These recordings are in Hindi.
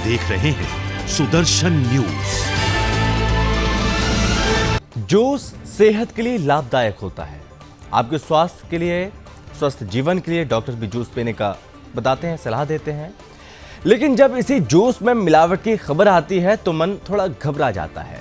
देख रहे हैं सुदर्शन न्यूज। जूस सेहत के लिए लाभदायक होता है। आपके स्वास्थ्य के लिए, स्वस्थ जीवन के लिए डॉक्टर भी जूस पीने का बताते हैं, सलाह देते हैं। लेकिन जब इसी जूस में मिलावट की खबर आती है तो मन थोड़ा घबरा जाता है।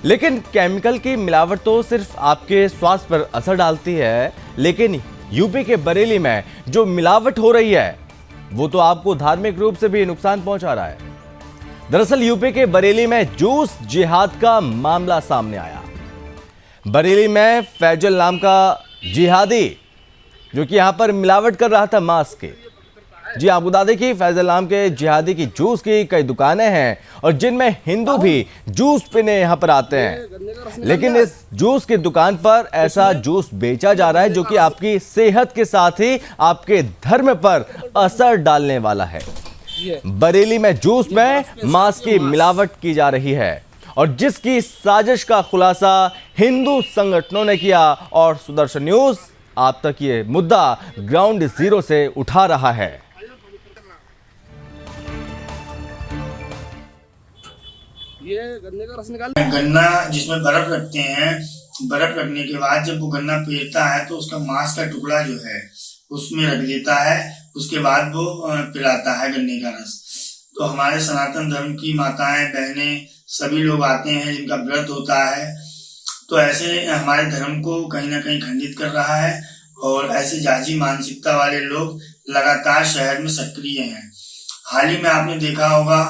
लेकिन केमिकल की मिलावट तो सिर्फ आपके स्वास्थ्य पर असर डालती है, लेकिन यूपी के बरेली में जो मिलावट हो रही है वो तो आपको धार्मिक रूप से भी नुकसान पहुंचा रहा है। दरअसल यूपी के बरेली में जूस जिहाद का मामला सामने आया। बरेली में फैजल नाम का जिहादी जो कि यहां पर मिलावट कर रहा था मांस के। जी आपको बता दें कि फैजल नाम के जिहादी की जूस की कई दुकानें हैं और जिनमें हिंदू भी जूस पीने यहां पर आते हैं। लेकिन इस जूस की दुकान पर ऐसा जूस बेचा जा रहा है जो कि आपकी सेहत के साथ ही आपके धर्म पर असर डालने वाला है। बरेली में जूस में मांस की मिलावट की जा रही है और जिसकी साजिश का खुलासा हिंदू संगठनों ने किया और सुदर्शन न्यूज आप तक ये मुद्दा ग्राउंड जीरो से उठा रहा है। ये गन्ने का रस निकाल गन्ना जिसमें बर्फ रखते हैं, बर्फ रखने के बाद जब वो गन्ना पेरता है तो उसका मांस का टुकड़ा जो है उसमें रख देता है। उसके बाद वो पिलाता है गन्ने का रस। तो हमारे सनातन धर्म की माताएं, बहनें, सभी लोग आते हैं जिनका व्रत होता है। तो ऐसे हमारे धर्म को कहीं ना कहीं खंडित कर रहा है और ऐसे जाजी मानसिकता वाले लोग लगातार शहर में सक्रिय हैं। हाल ही में आपने देखा होगा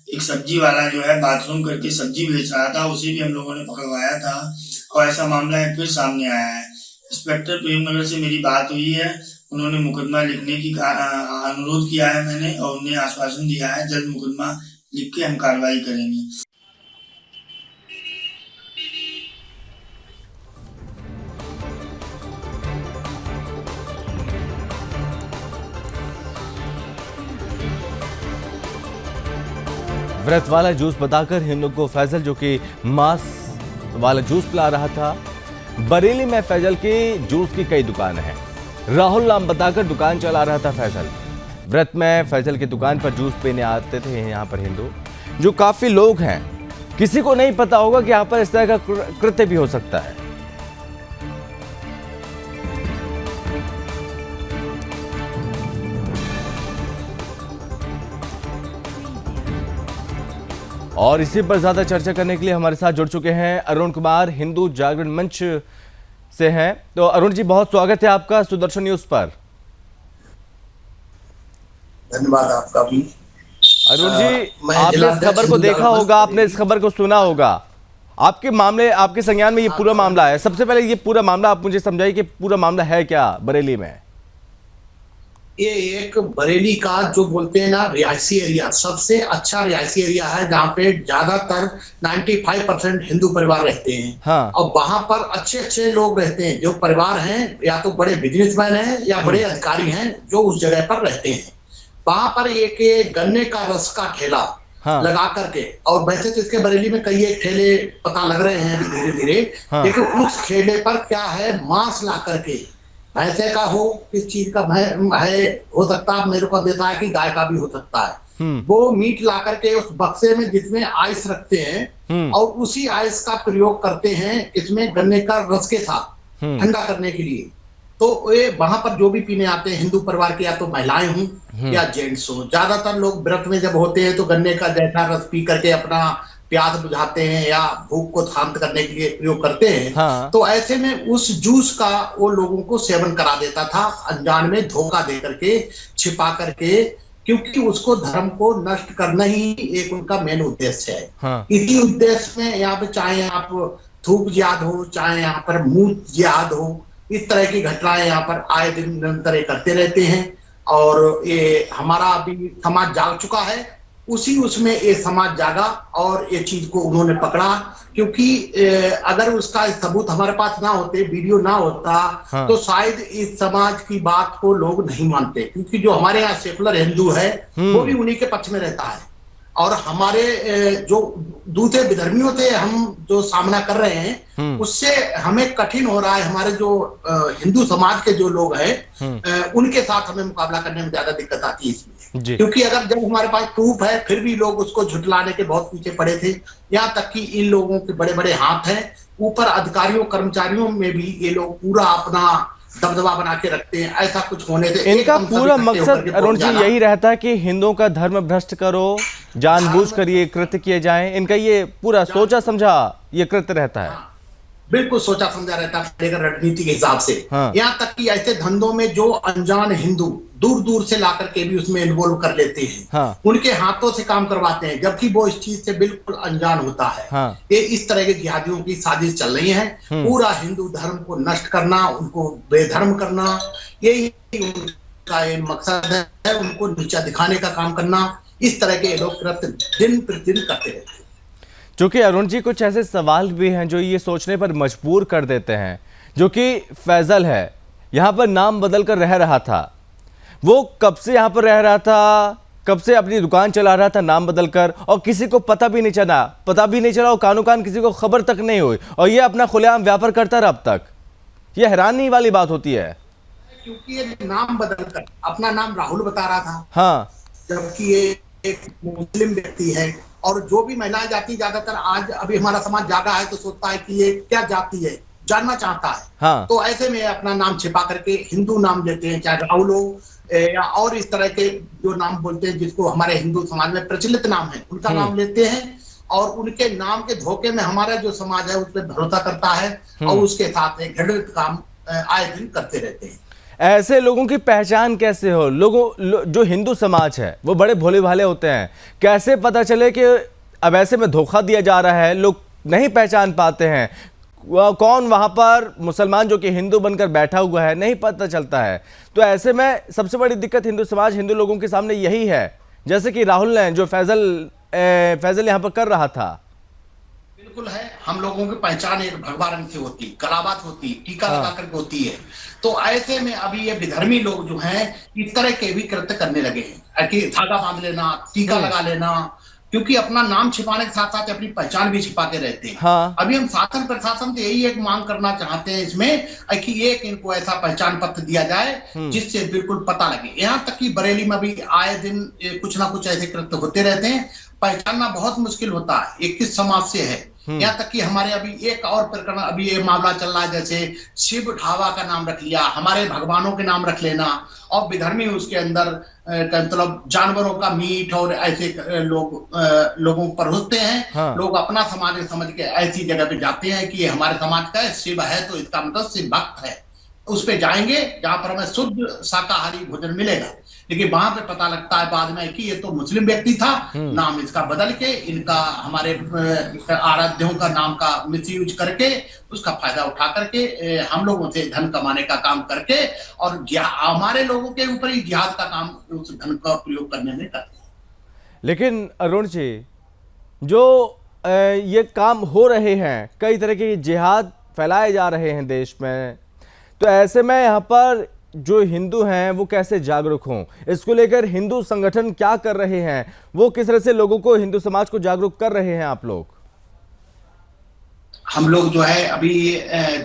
एक सब्जी वाला जो है बाथरूम करके सब्जी बेच रहा था, उसे भी हम लोगों ने पकड़वाया था और ऐसा मामला एक फिर सामने आया है। इंस्पेक्टर प्रेमनगर से मेरी बात हुई है, उन्होंने मुकदमा लिखने की अनुरोध किया है मैंने और उन्हें आश्वासन दिया है जल्द मुकदमा लिख के हम कार्रवाई करेंगे। व्रत वाला जूस बताकर हिंदू को फैजल जो कि मांस वाला जूस पिला रहा था। बरेली में फैजल की जूस की कई दुकानें हैं। राहुल नाम बताकर दुकान चला रहा था फैजल। व्रत में फैजल की दुकान पर जूस पीने आते थे यहाँ पर हिंदू जो काफी लोग हैं। किसी को नहीं पता होगा कि यहाँ पर इस तरह का कृत्य भी हो सकता है। और इसी पर ज्यादा चर्चा करने के लिए हमारे साथ जुड़ चुके हैं अरुण कुमार, हिंदू जागरण मंच से हैं। तो अरुण जी, बहुत स्वागत है आपका सुदर्शन न्यूज पर। धन्यवाद आपका भी। अरुण जी, आपने इस खबर को देखा होगा, आपने इस खबर को सुना होगा। आपके मामले, आपके संज्ञान में ये पूरा मामला है। सबसे पहले ये पूरा मामला आप मुझे समझाइए कि पूरा मामला है क्या बरेली में। ये एक बरेली का जो बोलते हैं ना रिहायशी एरिया, सबसे अच्छा रिहायशी एरिया है जहाँ पे ज्यादातर 95% हिंदू परिवार रहते हैं। हाँ। और वहां पर अच्छे अच्छे लोग रहते हैं जो परिवार हैं, या तो बड़े बिजनेसमैन हैं या बड़े अधिकारी हैं जो उस जगह पर रहते हैं। वहां पर एक गन्ने का रस का ठेला लगा करके, और वैसे तो इसके बरेली में कई एक ठेले पता लग रहे हैं धीरे धीरे, लेकिन उस ठेले पर क्या है, मांस ला करके, भैंसे का हो, किस चीज का है, हो सकता है, मेरे को देता है कि गाय का भी हो सकता है। वो मीट ला करके उस बक्से में जिसमें आइस रखते हैं और उसी आइस का प्रयोग करते हैं इसमें गन्ने का रस के साथ ठंडा करने के लिए। तो ये वहां पर जो भी पीने आते हैं हिंदू परिवार के, या तो महिलाएं हों या जेंट्स हों, ज्यादातर लोग व्रत में जब होते हैं तो गन्ने का जैसा रस पी करके अपना प्यास बुझाते हैं या भूख को शांत करने के लिए प्रयोग करते हैं। हाँ। तो ऐसे में उस जूस का वो लोगों को सेवन करा देता था अनजान में, धोखा दे करके, छिपा करके, क्योंकि उसको धर्म को नष्ट करना ही एक उनका मेन उद्देश्य है। हाँ। इसी उद्देश्य में यहाँ पे चाहे आप थूक जिहाद हो, चाहे यहाँ पर मूत जिहाद हो, इस तरह की घटनाएं यहाँ पर आए दिन निरंतर करते रहते हैं। और ये हमारा अभी समाज जाग चुका है, उसी उसमें ये समाज जागा और ये चीज को उन्होंने पकड़ा। क्योंकि अगर उसका सबूत हमारे पास ना होते, वीडियो ना होता, हाँ। तो शायद इस समाज की बात को लोग नहीं मानते, क्योंकि जो हमारे यहाँ सेकुलर हिंदू है वो भी उन्हीं के पक्ष में रहता है। और हमारे जो दूसरे विधर्मियों से हम जो सामना कर रहे हैं उससे हमें कठिन हो रहा है। हमारे जो हिंदू समाज के जो लोग हैं उनके साथ हमें मुकाबला करने में ज्यादा दिक्कत आती है इसमें। जी। क्योंकि अगर जब हमारे पास प्रूफ है फिर भी लोग उसको झुटलाने के बहुत पीछे पड़े थे। यहाँ तक कि इन लोगों के बड़े बड़े हाथ हैं, ऊपर अधिकारियों कर्मचारियों में भी ये लोग पूरा अपना दबदबा बना के रखते हैं। ऐसा कुछ होने से इनका एकदम पूरा सब इकट्ठे मकसद होकर के अरुण पहुंच जी जाना। यही रहता है कि हिंदुओं का धर्म भ्रष्ट करो, जानबूझ कर ये कृत्य किए जाएं। इनका ये पूरा सोचा समझा ये कृत्य रहता है। बिल्कुल सोचा समझा रहता है रणनीति के हिसाब से। हाँ। यहाँ तक कि ऐसे धंधों में जो अनजान हिंदू दूर दूर से ला करके भी उसमें इन्वॉल्व कर लेते हैं। हाँ। उनके हाथों से काम करवाते हैं, जबकि वो इस चीज से बिल्कुल अनजान होता है। हाँ। ये इस तरह के जिहादियों की साजिश चल रही है, पूरा हिंदू धर्म को नष्ट करना, उनको बेधर्म करना, यही उनका ये मकसद है। उनको नीचा दिखाने का काम करना, इस तरह के लोग कृत्य दिन प्रतिदिन करते रहते हैं। चूंकि अरुण जी कुछ ऐसे सवाल भी हैं जो ये सोचने पर मजबूर कर देते हैं, जो कि फैजल है यहाँ पर नाम बदल कर रह रहा था। वो कब से यहाँ पर रह रहा था, कब से अपनी दुकान चला रहा था नाम बदल कर, और किसी को पता भी नहीं चला और कानों कान किसी को खबर तक नहीं हुई, और ये अपना खुलेआम व्यापार करता रहा अब तक। ये हैरानी वाली बात होती है। क्योंकि ये नाम बदल कर अपना नाम राहुल बता रहा था। हाँ। जबकि ये एक मुस्लिम व्यक्ति है, और जो भी महिलाएं जाती, ज्यादातर आज अभी हमारा समाज जागा है तो सोचता है कि ये क्या जाति है, जानना चाहता है। हाँ। तो ऐसे में अपना नाम छिपा करके हिंदू नाम लेते हैं, चाहे राहुल हो या और इस तरह के जो नाम बोलते हैं जिसको हमारे हिंदू समाज में प्रचलित नाम है, उनका नाम लेते हैं, और उनके नाम के धोखे में हमारा जो समाज है उस पर भरोसा करता है और उसके साथ एक घृणित काम आए दिन करते रहते हैं। ऐसे लोगों की पहचान कैसे हो? जो हिंदू समाज है वो बड़े भोले भाले होते हैं, कैसे पता चले कि अब ऐसे में धोखा दिया जा रहा है? लोग नहीं पहचान पाते हैं कौन वहां पर मुसलमान जो कि हिंदू बनकर बैठा हुआ है, नहीं पता चलता है। तो ऐसे में सबसे बड़ी दिक्कत हिंदू समाज, हिंदू लोगों के सामने यही है, जैसे कि राहुल ने जो फैजल यहाँ पर कर रहा था। बिल्कुल है, हम लोगों की पहचान एक भगवा रंग से होती, कलाबात होती, टीका लगा करके होती है। तो ऐसे में अभी ये विधर्मी लोग जो हैं इस तरह के भी कृत्य करने लगे हैं कि धागा बांध लेना, टीका लगा लेना, क्योंकि अपना नाम छिपाने के साथ साथ अपनी पहचान भी छिपाते रहते हैं। हाँ। अभी हम शासन प्रशासन से यही एक मांग करना चाहते हैं इसमें कि एक इनको ऐसा पहचान पत्र दिया जाए जिससे बिल्कुल पता लगे। यहाँ तक कि बरेली में भी आए दिन कुछ ना कुछ ऐसे कृत्य होते रहते हैं, पहचानना बहुत मुश्किल होता है ये किस समाज से है। यहाँ तक कि हमारे अभी एक और प्रकरण अभी ये मामला चल रहा है, जैसे शिव ढाबा का नाम रख लिया, हमारे भगवानों के नाम रख लेना, और विधर्मी उसके अंदर मतलब जानवरों का मीट और ऐसे लोगों पर होते हैं। हाँ। लोग अपना समाज समझ के ऐसी जगह पे जाते हैं कि ये हमारे समाज का है, शिव है तो इसका मतलब शिव भक्त है, उस पे जाएंगे जहां पर हमें शुद्ध शाकाहारी भोजन मिलेगा। लेकिन वहां पे पता लगता है बाद में कि ये तो मुस्लिम व्यक्ति था, नाम इसका बदल के इनका हमारे आराध्यों का नाम का मिसयूज करके उसका फायदा उठा करके हम लोगों से धन कमाने का काम करके और हमारे लोगों के ऊपर ही जिहाद का काम उस धन का प्रयोग करने में करते हैं। लेकिन अरुण जी, जो ये काम हो रहे हैं, कई तरह के जिहाद फैलाए जा रहे हैं देश में, तो ऐसे में यहाँ पर जो हिंदू हैं वो कैसे जागरूक हों? इसको लेकर हिंदू संगठन क्या कर रहे हैं? वो किस तरह से लोगों को, हिंदू समाज को जागरूक कर रहे हैं आप लोग? हम लोग जो है अभी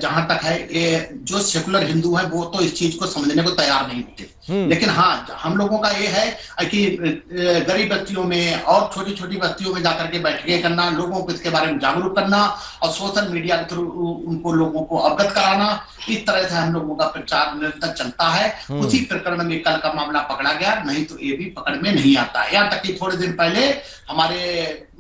जहां तक है ये जो सेकुलर हिंदू है वो तो इस चीज को समझने को तैयार नहीं होते। लेकिन हाँ, हम लोगों का ये है कि गरीब बस्तियों में और छोटी छोटी बस्तियों में जाकर के बैठकें करना, लोगों को इसके बारे में जागरूक करना और सोशल मीडिया के थ्रू उनको लोगों को अवगत कराना, इस तरह से हम लोगों का प्रचार निरंतर चलता है। उसी प्रकरण में कल का मामला पकड़ा गया, नहीं तो ये भी पकड़ में नहीं आता। यहाँ तक कि थोड़े दिन पहले हमारे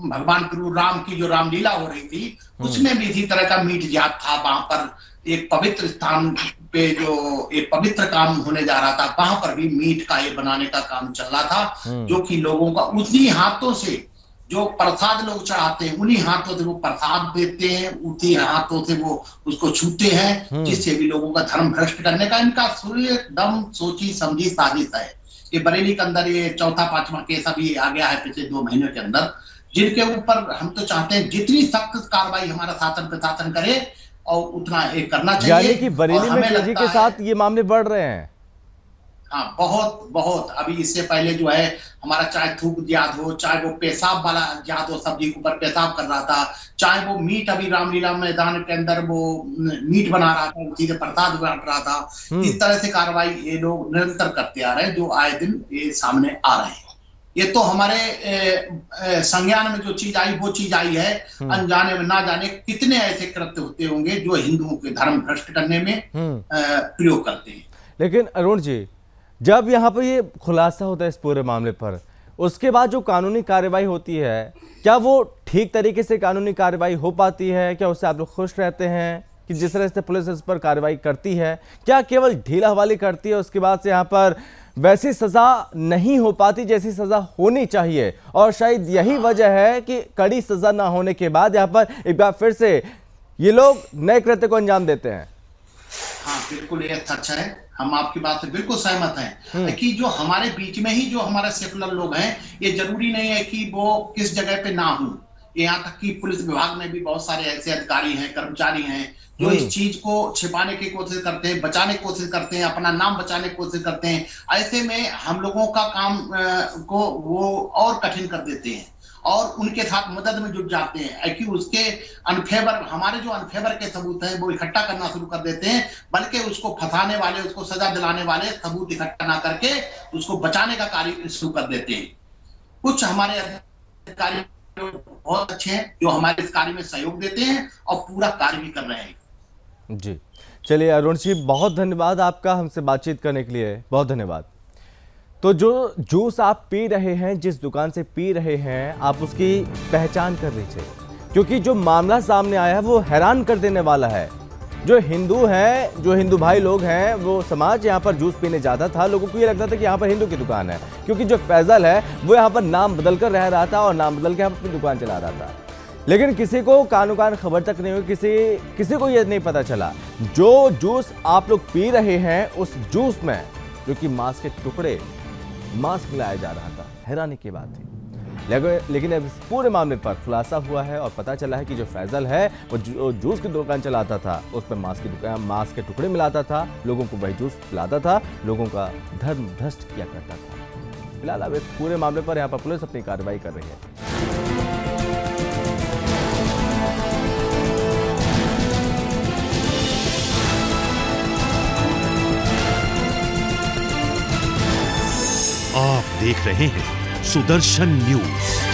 भगवान गुरु राम की जो रामलीला हो रही थी उसमें भी इसी तरह का मीट जिहाद था। वहां पर एक पवित्र स्थान पे जो एक पवित्र काम होने जा रहा था, वहां पर भी मीट का ये बनाने का काम चल रहा था, जो कि लोगों का उन्हीं हाथों से जो प्रसाद लोग चढ़ाते हैं उन्हीं हाथों से वो प्रसाद देते हैं, उसी हाथों से वो उसको छूते हैं, जिससे भी लोगों का धर्म भ्रष्ट करने का इनका एकदम सोची समझी साजिश है। ये बरेली के अंदर ये चौथा पांचवा केस अभी आ गया है पिछले 2 महीनों के अंदर, जिनके ऊपर हम तो चाहते हैं जितनी सख्त कार्रवाई हमारा शासन प्रशासन करे और उतना ये करना चाहिए। यानी कि बरेली में तेजी के साथ ये मामले बढ़ रहे हैं। हाँ, बहुत बहुत। अभी इससे पहले जो है हमारा चाहे थूक याद हो, चाहे वो पेशाब वाला याद हो, सब्जी के ऊपर पेशाब कर रहा था, चाहे वो मीट अभी रामलीला मैदान के अंदर वो मीट बना रहा था, उसी से प्रसाद बांट रहा था। इस तरह से कार्रवाई ये लोग निरंतर करते आ रहे हैं, जो आए दिन ये सामने आ रहे हैं। ये तो हमारे संज्ञान में जो चीज आई वो चीज आई है। अनजाने में ना जाने कितने ऐसे कृत्य होते होंगे जो हिंदुओं के धर्म भ्रष्ट करने में प्रयोग करते हैं। लेकिन अरुण जी, जब यहाँ पर ये खुलासा होता है इस पूरे मामले पर, उसके बाद जो कानूनी कार्रवाई होती है, क्या वो ठीक तरीके से कानूनी कार्रवाई हो पाती है? क्या उससे आप लोग खुश रहते हैं कि जिस तरह से पुलिस इस पर कार्रवाई करती है? क्या केवल ढीला हवाली करती है, उसके बाद से यहाँ पर वैसी सजा नहीं हो पाती जैसी सजा होनी चाहिए? और शायद यही वजह है कि कड़ी सजा ना होने के बाद यहाँ पर एक बार फिर से ये लोग नए कृत्य को अंजाम देते हैं। हाँ, बिल्कुल ये सच है। हम आपकी बात से बिल्कुल सहमत हैं कि जो हमारे बीच में ही जो हमारे सेकुलर लोग हैं, ये जरूरी नहीं है कि वो किस जगह पे ना हो। यहाँ तक कि पुलिस विभाग में भी बहुत सारे ऐसे अधिकारी हैं, कर्मचारी हैं जो इस चीज को छिपाने की कोशिश करते हैं, बचाने की कोशिश करते हैं, अपना नाम बचाने की कोशिश करते हैं। ऐसे में हम लोगों का काम को वो और कठिन कर देते हैं और उनके साथ मदद में जुट जाते हैं कि उसके अनफेवर, हमारे जो अनफेवर के सबूत हैं वो इकट्ठा करना शुरू कर देते हैं, बल्कि उसको फंसाने वाले, उसको सजा दिलाने वाले सबूत इकट्ठा ना करके उसको बचाने का कार्य शुरू कर देते हैं। कुछ हमारे अधिकारी बहुत अच्छे हैं जो हमारे इस कार्य में सहयोग देते हैं और पूरा कार्य भी कर रहे हैं। जी, चलिए अरुण जी, बहुत धन्यवाद आपका हमसे बातचीत करने के लिए, बहुत धन्यवाद। तो जो जूस आप पी रहे हैं, जिस दुकान से पी रहे हैं, आप उसकी पहचान कर लीजिए, क्योंकि जो मामला सामने आया है वो हैरान कर देने वाला है। जो हिंदू हैं, जो हिंदू भाई लोग हैं, वो समाज यहाँ पर जूस पीने जाता था, लोगों को ये लगता था कि यहाँ पर हिंदू की दुकान है, क्योंकि जो फैजल है वो यहाँ पर नाम बदल कर रह रहा था और नाम बदल के यहाँ पर अपनी दुकान चला रहा था। लेकिन किसी को कानो कान खबर तक नहीं हुई, किसी को ये नहीं पता चला। जो जूस आप लोग पी रहे हैं, उस जूस में जो कि मांस के टुकड़े, मांस मिलाया जा रहा था। हैरानी की बात थी। लेकिन अब इस पूरे मामले पर खुलासा हुआ है और पता चला है कि जो फैजल है वो जूस की दुकान चलाता था, उस पर मांस के टुकड़े मिलाता था, लोगों को वही जूस पिलाता था, लोगों का धर्म भ्रष्ट किया करता था। फिलहाल अब इस पूरे मामले पर यहाँ पर पुलिस अपनी कार्रवाई कर रही है। आप देख रहे हैं सुदर्शन न्यूज।